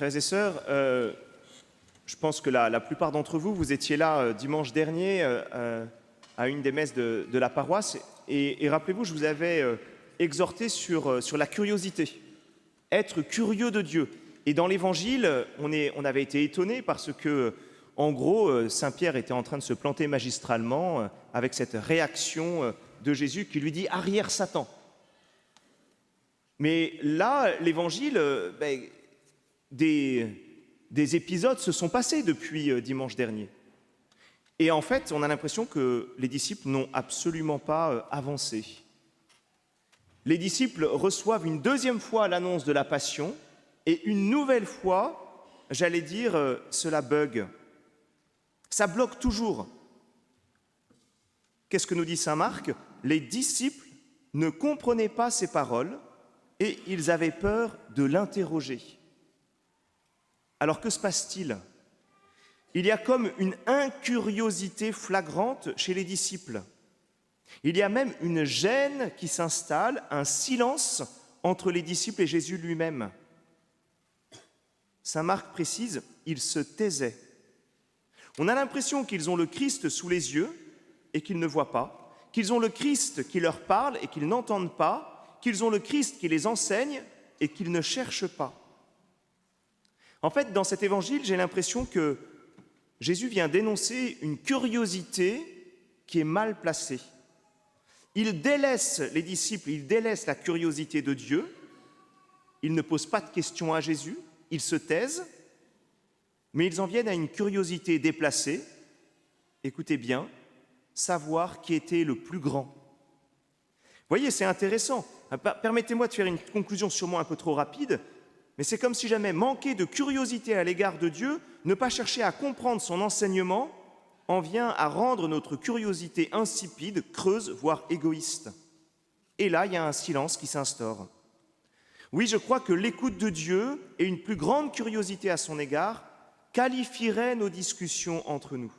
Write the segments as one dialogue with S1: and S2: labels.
S1: Frères et sœurs, je pense que la plupart d'entre vous, vous étiez là dimanche dernier à une des messes de la paroisse. Et rappelez-vous, je vous avais exhorté sur la curiosité, être curieux de Dieu. Et dans l'Évangile, on avait été étonnés parce que, en gros, Saint Pierre était en train de se planter magistralement avec cette réaction de Jésus qui lui dit « Arrière Satan ». Mais là, l'Évangile, des épisodes se sont passés depuis dimanche dernier. Et en fait, on a l'impression que les disciples n'ont absolument pas avancé. Les disciples reçoivent une deuxième fois l'annonce de la passion et une nouvelle fois, j'allais dire, cela bug. Ça bloque toujours. Qu'est-ce que nous dit saint Marc? Les disciples ne comprenaient pas ces paroles et ils avaient peur de l'interroger. Alors que se passe-t-il? Il y a comme une incuriosité flagrante chez les disciples. Il y a même une gêne qui s'installe, un silence entre les disciples et Jésus lui-même. Saint Marc précise, ils se taisaient. On a l'impression qu'ils ont le Christ sous les yeux et qu'ils ne voient pas, qu'ils ont le Christ qui leur parle et qu'ils n'entendent pas, qu'ils ont le Christ qui les enseigne et qu'ils ne cherchent pas. En fait, dans cet évangile, j'ai l'impression que Jésus vient dénoncer une curiosité qui est mal placée. Il délaisse les disciples, il délaisse la curiosité de Dieu, ils ne posent pas de questions à Jésus, ils se taisent, mais ils en viennent à une curiosité déplacée. Écoutez bien, savoir qui était le plus grand. Vous voyez, c'est intéressant. Permettez-moi de faire une conclusion sûrement un peu trop rapide, mais c'est comme si jamais manquer de curiosité à l'égard de Dieu, ne pas chercher à comprendre son enseignement, en vient à rendre notre curiosité insipide, creuse, voire égoïste. Et là, il y a un silence qui s'instaure. Oui, je crois que l'écoute de Dieu et une plus grande curiosité à son égard qualifieraient nos discussions entre nous,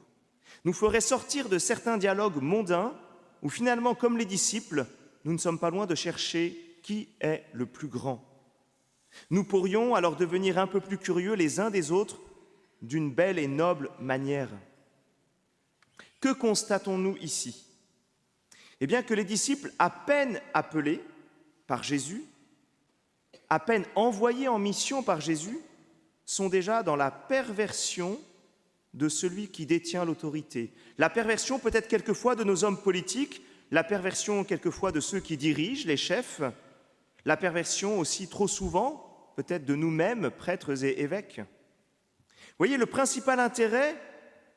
S1: nous feraient sortir de certains dialogues mondains où finalement, comme les disciples, nous ne sommes pas loin de chercher qui est le plus grand. Nous pourrions alors devenir un peu plus curieux les uns des autres d'une belle et noble manière. Que constatons-nous ici? Eh bien que les disciples, à peine appelés par Jésus, à peine envoyés en mission par Jésus, sont déjà dans la perversion de celui qui détient l'autorité. La perversion peut-être quelquefois de nos hommes politiques, la perversion quelquefois de ceux qui dirigent, les chefs, la perversion aussi trop souvent, peut-être de nous-mêmes, prêtres et évêques. Vous voyez, le principal intérêt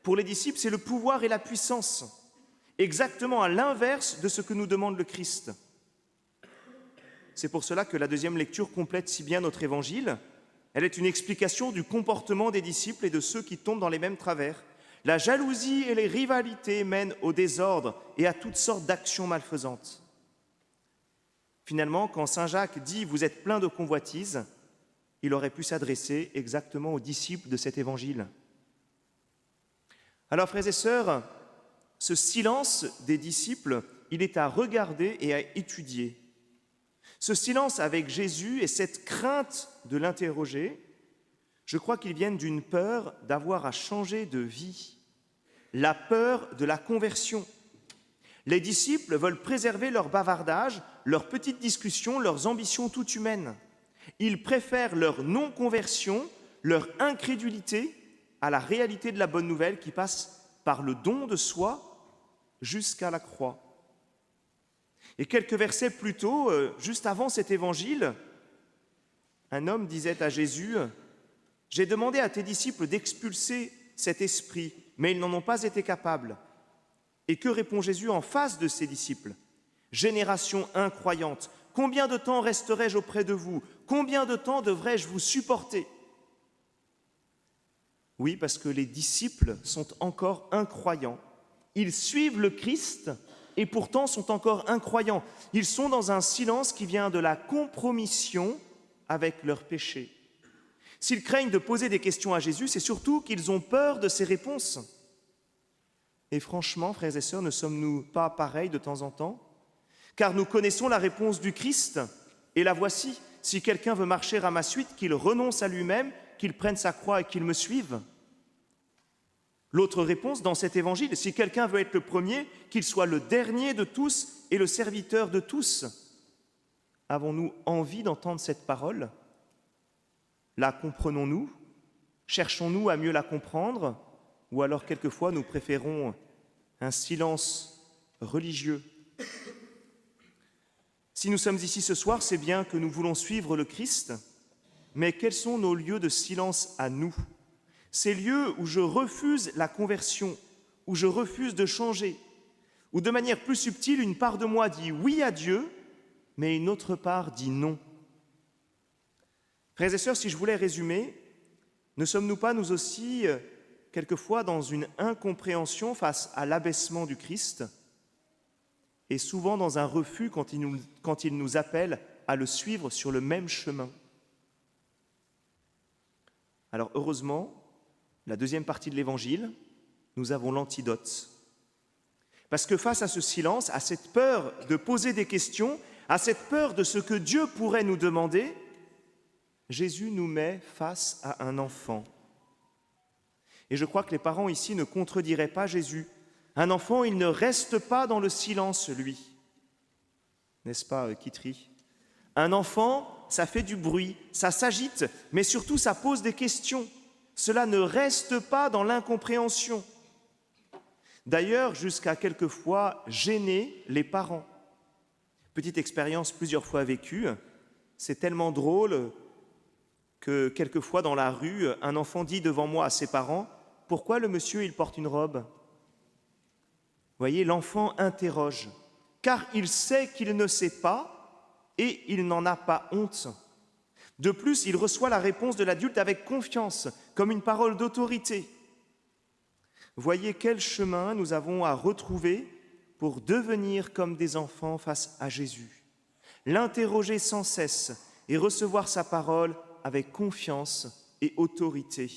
S1: pour les disciples, c'est le pouvoir et la puissance, exactement à l'inverse de ce que nous demande le Christ. C'est pour cela que la deuxième lecture complète si bien notre évangile. Elle est une explication du comportement des disciples et de ceux qui tombent dans les mêmes travers. La jalousie et les rivalités mènent au désordre et à toutes sortes d'actions malfaisantes. Finalement, quand saint Jacques dit « vous êtes pleins de convoitises », il aurait pu s'adresser exactement aux disciples de cet évangile. Alors, frères et sœurs, ce silence des disciples, il est à regarder et à étudier. Ce silence avec Jésus et cette crainte de l'interroger, je crois qu'ils viennent d'une peur d'avoir à changer de vie, la peur de la conversion. Les disciples veulent préserver leur bavardage, leurs petites discussions, leurs ambitions toutes humaines. Ils préfèrent leur non-conversion, leur incrédulité à la réalité de la bonne nouvelle qui passe par le don de soi jusqu'à la croix. Et quelques versets plus tôt, juste avant cet évangile, un homme disait à Jésus « J'ai demandé à tes disciples d'expulser cet esprit, mais ils n'en ont pas été capables. » Et que répond Jésus en face de ses disciples? « Génération incroyante, combien de temps resterai-je auprès de vous? Combien de temps devrais-je vous supporter ?» Oui, parce que les disciples sont encore incroyants. Ils suivent le Christ et pourtant sont encore incroyants. Ils sont dans un silence qui vient de la compromission avec leurs péchés. S'ils craignent de poser des questions à Jésus, c'est surtout qu'ils ont peur de ses réponses. Et franchement, frères et sœurs, ne sommes-nous pas pareils de temps en temps? Car nous connaissons la réponse du Christ, et la voici. Si quelqu'un veut marcher à ma suite, qu'il renonce à lui-même, qu'il prenne sa croix et qu'il me suive. L'autre réponse dans cet évangile, si quelqu'un veut être le premier, qu'il soit le dernier de tous et le serviteur de tous. Avons-nous envie d'entendre cette parole? La comprenons-nous? Cherchons-nous à mieux la comprendre? Ou alors quelquefois nous préférons un silence religieux? Si nous sommes ici ce soir, c'est bien que nous voulons suivre le Christ, mais quels sont nos lieux de silence à nous? Ces lieux où je refuse la conversion, où je refuse de changer, où de manière plus subtile, une part de moi dit oui à Dieu, mais une autre part dit non. Frères et sœurs, si je voulais résumer, ne sommes-nous pas nous aussi quelquefois dans une incompréhension face à l'abaissement du Christ et souvent dans un refus quand il nous appelle à le suivre sur le même chemin? Alors heureusement, la deuxième partie de l'Évangile, nous avons l'antidote. Parce que face à ce silence, à cette peur de poser des questions, à cette peur de ce que Dieu pourrait nous demander, Jésus nous met face à un enfant. Et je crois que les parents ici ne contrediraient pas Jésus. Un enfant, il ne reste pas dans le silence, lui. N'est-ce pas, Kitry? Un enfant, ça fait du bruit, ça s'agite, mais surtout ça pose des questions. Cela ne reste pas dans l'incompréhension. D'ailleurs, jusqu'à quelquefois gêner les parents. Petite expérience plusieurs fois vécue, c'est tellement drôle que quelquefois dans la rue, un enfant dit devant moi à ses parents « Pourquoi le monsieur, il porte une robe ?» Vous voyez, l'enfant interroge, car il sait qu'il ne sait pas et il n'en a pas honte. De plus, il reçoit la réponse de l'adulte avec confiance, comme une parole d'autorité. Voyez quel chemin nous avons à retrouver pour devenir comme des enfants face à Jésus. L'interroger sans cesse et recevoir sa parole avec confiance et autorité.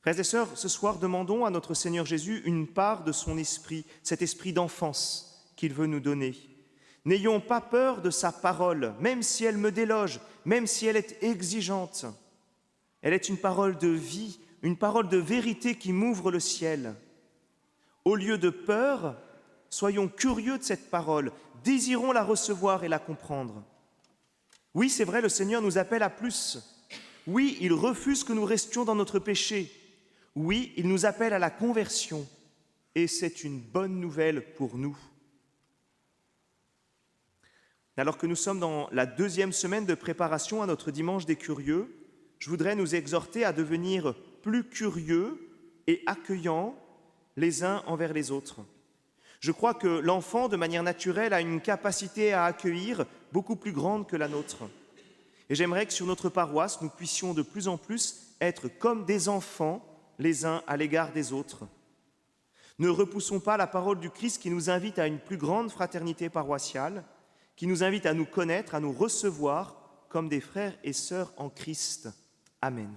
S1: Frères et sœurs, ce soir, demandons à notre Seigneur Jésus une part de son esprit, cet esprit d'enfance qu'il veut nous donner. N'ayons pas peur de sa parole, même si elle me déloge, même si elle est exigeante. Elle est une parole de vie, une parole de vérité qui m'ouvre le ciel. Au lieu de peur, soyons curieux de cette parole, désirons la recevoir et la comprendre. Oui, c'est vrai, le Seigneur nous appelle à plus. Oui, il refuse que nous restions dans notre péché. Oui, il nous appelle à la conversion. Et c'est une bonne nouvelle pour nous. Alors que nous sommes dans la deuxième semaine de préparation à notre dimanche des curieux, je voudrais nous exhorter à devenir plus curieux et accueillants les uns envers les autres. Je crois que l'enfant, de manière naturelle, a une capacité à accueillir beaucoup plus grande que la nôtre. Et j'aimerais que sur notre paroisse, nous puissions de plus en plus être comme des enfants les uns à l'égard des autres. Ne repoussons pas la parole du Christ qui nous invite à une plus grande fraternité paroissiale, qui nous invite à nous connaître, à nous recevoir comme des frères et sœurs en Christ. Amen.